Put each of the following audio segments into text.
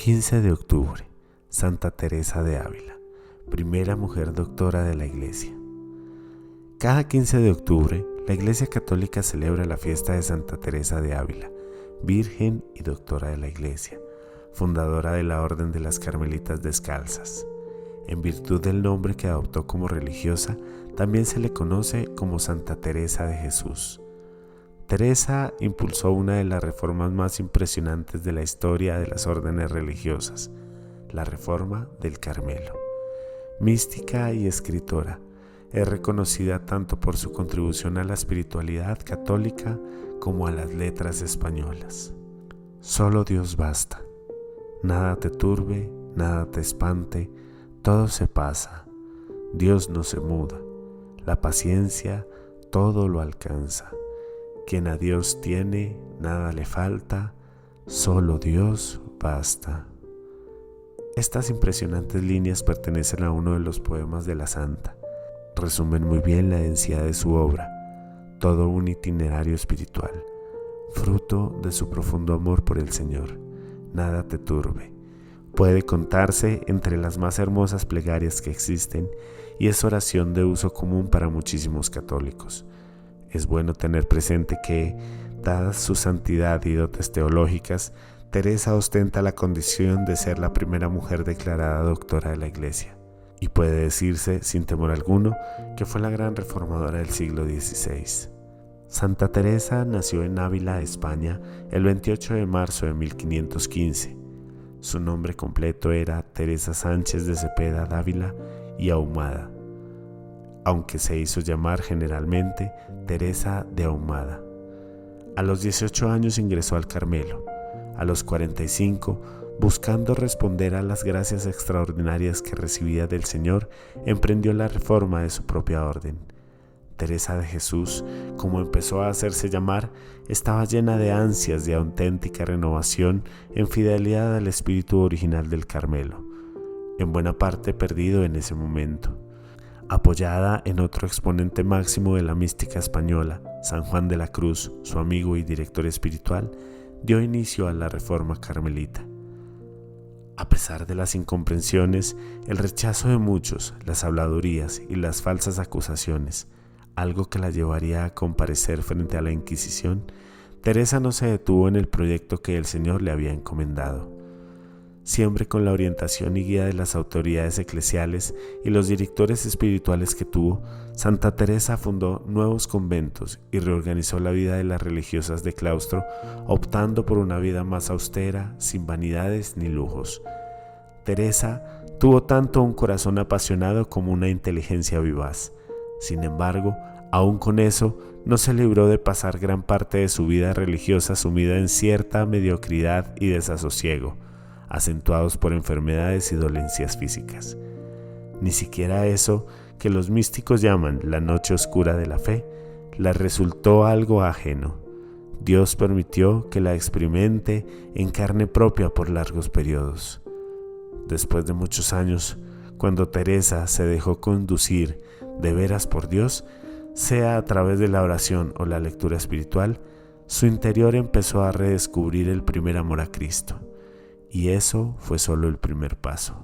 15 de octubre, Santa Teresa de Ávila, primera mujer doctora de la Iglesia. Cada 15 de octubre, la Iglesia Católica celebra la fiesta de Santa Teresa de Ávila, Virgen y Doctora de la Iglesia, fundadora de la Orden de las Carmelitas Descalzas. En virtud del nombre que adoptó como religiosa, también se le conoce como Santa Teresa de Jesús. Teresa impulsó una de las reformas más impresionantes de la historia de las órdenes religiosas, la Reforma del Carmelo. Mística y escritora, es reconocida tanto por su contribución a la espiritualidad católica como a las letras españolas. Solo Dios basta. Nada te turbe, nada te espante, todo se pasa. Dios no se muda. La paciencia todo lo alcanza. Quien a Dios tiene, nada le falta, solo Dios basta. Estas impresionantes líneas pertenecen a uno de los poemas de la santa. Resumen muy bien la densidad de su obra, todo un itinerario espiritual, fruto de su profundo amor por el Señor. Nada te turbe. Puede contarse entre las más hermosas plegarias que existen y es oración de uso común para muchísimos católicos. Es bueno tener presente que, dada su santidad y dotes teológicas, Teresa ostenta la condición de ser la primera mujer declarada doctora de la Iglesia, y puede decirse, sin temor alguno, que fue la gran reformadora del siglo XVI. Santa Teresa nació en Ávila, España, el 28 de marzo de 1515. Su nombre completo era Teresa Sánchez de Cepeda Dávila y Ahumada, aunque se hizo llamar generalmente Teresa de Ahumada. A los 18 años ingresó al Carmelo. A los 45, buscando responder a las gracias extraordinarias que recibía del Señor, emprendió la reforma de su propia orden. Teresa de Jesús, como empezó a hacerse llamar, estaba llena de ansias de auténtica renovación en fidelidad al espíritu original del Carmelo, en buena parte perdido en ese momento. Apoyada en otro exponente máximo de la mística española, San Juan de la Cruz, su amigo y director espiritual, dio inicio a la reforma carmelita. A pesar de las incomprensiones, el rechazo de muchos, las habladurías y las falsas acusaciones, algo que la llevaría a comparecer frente a la Inquisición, Teresa no se detuvo en el proyecto que el Señor le había encomendado. Siempre con la orientación y guía de las autoridades eclesiales y los directores espirituales que tuvo, Santa Teresa fundó nuevos conventos y reorganizó la vida de las religiosas de claustro, optando por una vida más austera, sin vanidades ni lujos. Teresa tuvo tanto un corazón apasionado como una inteligencia vivaz. Sin embargo, aún con eso, no se libró de pasar gran parte de su vida religiosa sumida en cierta mediocridad y desasosiego, acentuados por enfermedades y dolencias físicas. Ni siquiera eso, que los místicos llaman la noche oscura de la fe, le resultó algo ajeno. Dios permitió que la experimente en carne propia por largos periodos. Después de muchos años, cuando Teresa se dejó conducir de veras por Dios, sea a través de la oración o la lectura espiritual, su interior empezó a redescubrir el primer amor a Cristo. Y eso fue solo el primer paso.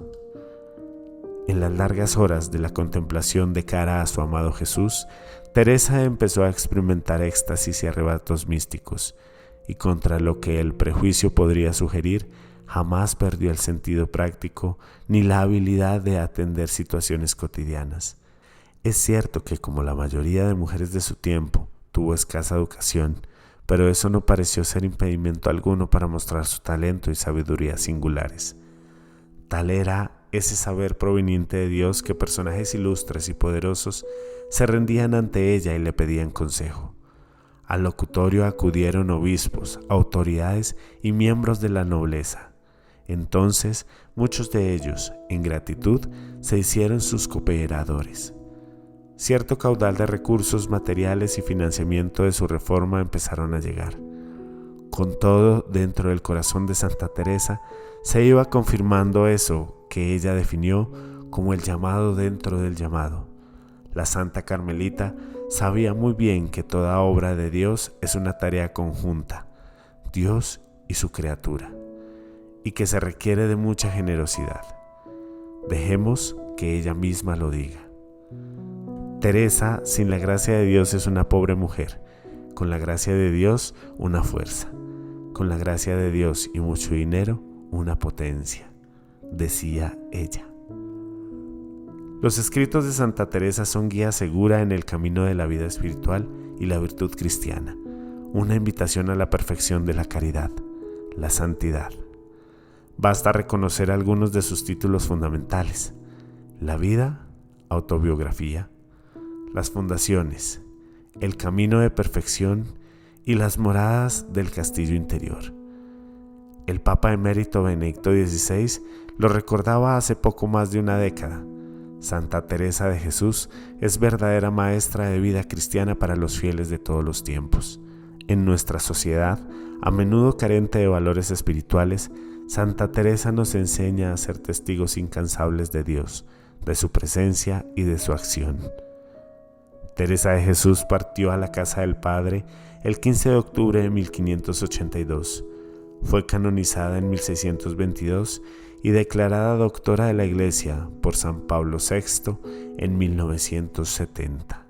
En las largas horas de la contemplación de cara a su amado Jesús, Teresa empezó a experimentar éxtasis y arrebatos místicos, y contra lo que el prejuicio podría sugerir, jamás perdió el sentido práctico ni la habilidad de atender situaciones cotidianas. Es cierto que, como la mayoría de mujeres de su tiempo, tuvo escasa educación, pero eso no pareció ser impedimento alguno para mostrar su talento y sabiduría singulares. Tal era ese saber proveniente de Dios que personajes ilustres y poderosos se rendían ante ella y le pedían consejo. Al locutorio acudieron obispos, autoridades y miembros de la nobleza. Entonces, muchos de ellos, en gratitud, se hicieron sus cooperadores. Cierto caudal de recursos materiales y financiamiento de su reforma empezaron a llegar. Con todo, dentro del corazón de Santa Teresa se iba confirmando eso que ella definió como el llamado dentro del llamado. La Santa Carmelita sabía muy bien que toda obra de Dios es una tarea conjunta, Dios y su criatura. y que se requiere de mucha generosidad. Dejemos que ella misma lo diga. Teresa, sin la gracia de Dios, es una pobre mujer. Con la gracia de Dios, una fuerza. Con la gracia de Dios y mucho dinero, una potencia, decía ella. Los escritos de Santa Teresa son guía segura en el camino de la vida espiritual y la virtud cristiana, una invitación a la perfección de la caridad, la santidad. Basta reconocer algunos de sus títulos fundamentales: la vida, autobiografía, las fundaciones, el camino de perfección y las moradas del castillo interior. El Papa emérito Benedicto XVI lo recordaba hace poco más de una década. Santa Teresa de Jesús es verdadera maestra de vida cristiana para los fieles de todos los tiempos. En nuestra sociedad, a menudo carente de valores espirituales, Santa Teresa nos enseña a ser testigos incansables de Dios, de su presencia y de su acción. Teresa de Jesús partió a la casa del Padre el 15 de octubre de 1582. Fue canonizada en 1622 y declarada doctora de la Iglesia por San Pablo VI en 1970.